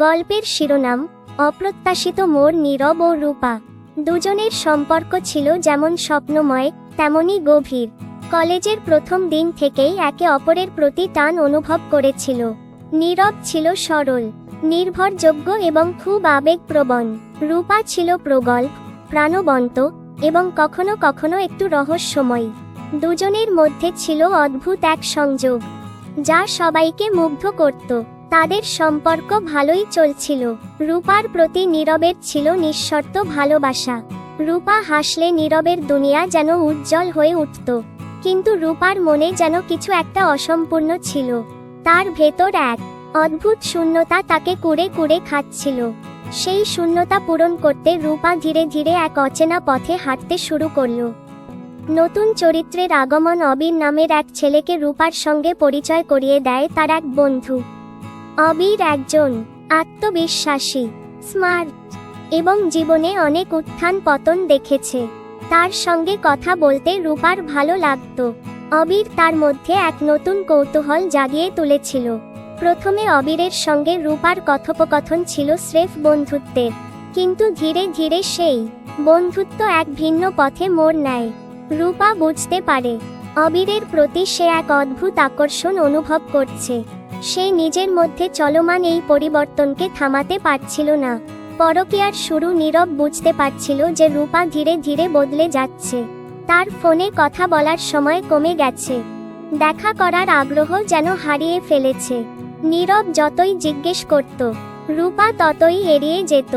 গল্পের শিরোনাম অপ্রত্যাশিত মোড়। নীরব ও রূপা দুজনের সম্পর্ক ছিল যেমন স্বপ্নময় তেমনি গভীর। কলেজের প্রথম দিন থেকেই একে অপরের প্রতি টান অনুভব করেছিল। নীরব ছিল সরল, নির্ভরযোগ্য এবং খুব আবেগপ্রবণ। রূপা ছিল প্রগল্ভ, প্রাণবন্ত এবং কখনো কখনো একটু রহস্যময়ী। দুজনের মধ্যে ছিল অদ্ভুত এক সংযোগ যা সবাইকে মুগ্ধ করত। তাদের সম্পর্ক ভালোই চলছিল। রূপার প্রতি নীরবের ছিল নিঃশর্ত ভালোবাসা। রূপা হাসলে নীরবের দুনিয়া যেন উজ্জ্বল হয়ে উঠত। কিন্তু রূপার মনে যেন কিছু একটা অসম্পূর্ণ ছিল। তার ভেতর এক অদ্ভুত শূন্যতা তাকে কুরে কুরে খাচ্ছিল। সেই শূন্যতা পূরণ করতে রূপা ধীরে ধীরে এক অচেনা পথে হাঁটতে শুরু করল। নতুন চরিত্রের আগমন অবির নামের এক ছেলেকে রূপার সঙ্গে পরিচয় করিয়ে দেয় তার এক বন্ধু। অবির একজন আত্মবিশ্বাসী, স্মার্ট এবং জীবনে অনেক উত্থান পতন দেখেছে। তার সঙ্গে কথা বলতে রূপার ভালো লাগত। অবির তার মধ্যে এক নতুন কৌতূহল জাগিয়ে তুলেছিল। প্রথমে অবিরের সঙ্গে রূপার কথোপকথন ছিল স্রেফ বন্ধুত্বের, কিন্তু ধীরে ধীরে সেই বন্ধুত্ব এক ভিন্ন পথে মোড় নেয়। রূপা বুঝতে পারে অবিরের প্রতি সে এক অদ্ভুত আকর্ষণ অনুভব করছে। সে নিজের মধ্যে চলমান এই পরিবর্তনকে থামাতে পারছিল না। পরকীয়ার শুরু। নীরব বুঝতে পারছিল যে রূপা ধীরে ধীরে বদলে যাচ্ছে। তার ফোনে কথা বলার সময় কমে গেছে, দেখা করার আগ্রহ যেন হারিয়ে ফেলেছে। নীরব যতই জিজ্ঞেস করত, রূপা ততই এড়িয়ে যেত।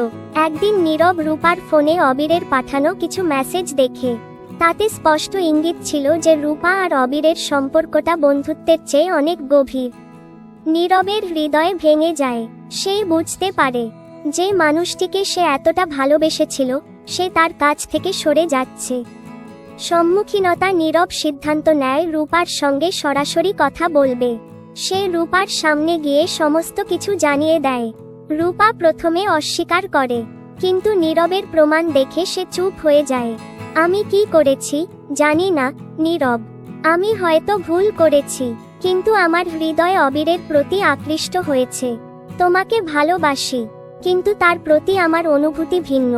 একদিন নীরব রূপার ফোনে অবিরের পাঠানো কিছু মেসেজ দেখে। তাতে স্পষ্ট ইঙ্গিত ছিল যে রূপা আর অবিরের সম্পর্কটা বন্ধুত্বের চেয়ে অনেক গভীর। নীরবের হৃদয় ভেঙে যায়। সে বুঝতে পারে যে মানুষটিকে সে এতটা ভালোবেসেছিল সে তার কাছ থেকে সরে যাচ্ছে। সম্মুখীনতা। নীরব সিদ্ধান্ত নেয় রূপার সঙ্গে সরাসরি কথা বলবে। সে রূপার সামনে গিয়ে সমস্ত কিছু জানিয়ে দেয়। রূপা প্রথমে অস্বীকার করে, কিন্তু নীরবের প্রমাণ দেখে সে চুপ হয়ে যায়। আমি কি করেছি জানি না নীরব, আমি হয়তো ভুল করেছি, কিন্তু আমার হৃদয় অবিরের প্রতি আকৃষ্ট হয়েছে। তোমাকে ভালোবাসি, কিন্তু তার প্রতি আমার অনুভূতি ভিন্ন।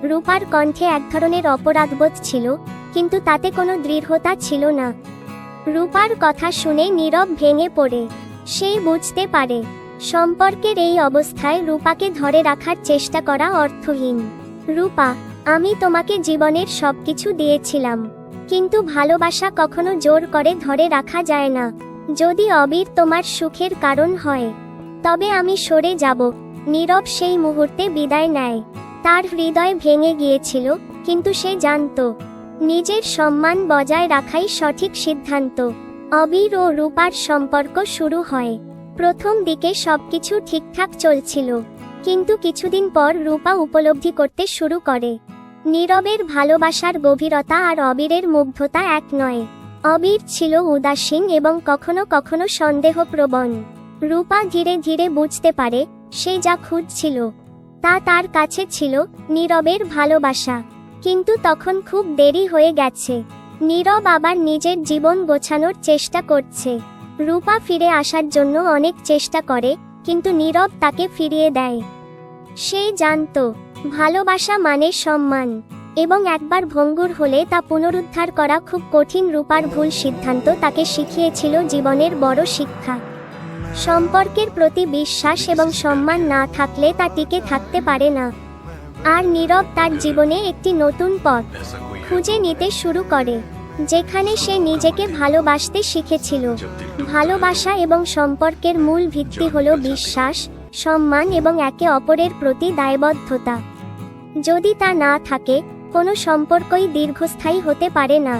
রূপার কণ্ঠে এক ধরনের অপরাধবোধ ছিল, কিন্তু তাতে কোনো দৃঢ়তা ছিল না। রূপার কথা শুনে নীরব ভেঙে পড়ে। সে বুঝতে পারে সম্পর্কের এই অবস্থায় রূপাকে ধরে রাখার চেষ্টা করা অর্থহীন। রূপা, আমি তোমাকে জীবনের সবকিছু দিয়েছিলাম, কিন্তু ভালোবাসা কখনো জোর করে ধরে রাখা যায় না। যদি অবির তোমার সুখের কারণ হয় তবে আমি সরে যাব। নীরব সেই মুহূর্তে বিদায় নেয়। তার হৃদয় ভেঙে গিয়েছিল, কিন্তু সে জানত নিজের সম্মান বজায় রাখাই সঠিক সিদ্ধান্ত। অবির ও রূপার সম্পর্ক শুরু হয়। প্রথম দিকে সবকিছু ঠিকঠাক চলছিল, কিন্তু কিছুদিন পর রূপা উপলব্ধি করতে শুরু করে নীরবের ভালোবাসার গভীরতা আর অবিরের মুগ্ধতা এক নয়। অবির ছিল উদাসীন এবং কখনো কখনো সন্দেহপ্রবণ। রূপা ধীরে ধীরে বুঝতে পারে সে যা খুঁজছিল তা তার কাছে ছিল নীরবের ভালোবাসা। কিন্তু তখন খুব দেরি হয়ে গেছে। নীরব আবার নিজের জীবন গোছানোর চেষ্টা করছে। রূপা ফিরে আসার জন্য অনেক চেষ্টা করে, কিন্তু নীরব তাকে ফিরিয়ে দেয়। সে জানত ভালোবাসা মানে সম্মান, এবং একবার ভঙ্গুর হলে তা পুনরুদ্ধার করা খুব কঠিন। রূপার ভুল সিদ্ধান্ত তাকে শিখিয়েছিল জীবনের বড় শিক্ষা। সম্পর্কের প্রতি বিশ্বাস এবং সম্মান না থাকলে তা টিকে থাকতে পারে না। আর নীরব তার জীবনে একটি নতুন পথ খুঁজে নিতে শুরু করে, যেখানে সে নিজেকে ভালোবাসতে শিখেছিল। ভালোবাসা এবং সম্পর্কের মূল ভিত্তি হলো বিশ্বাস, সম্মান এবং একে অপরের প্রতি দায়বদ্ধতা। যদি তা না থাকে, কোনো সম্পর্কই দীর্ঘস্থায়ী হতে পারে না।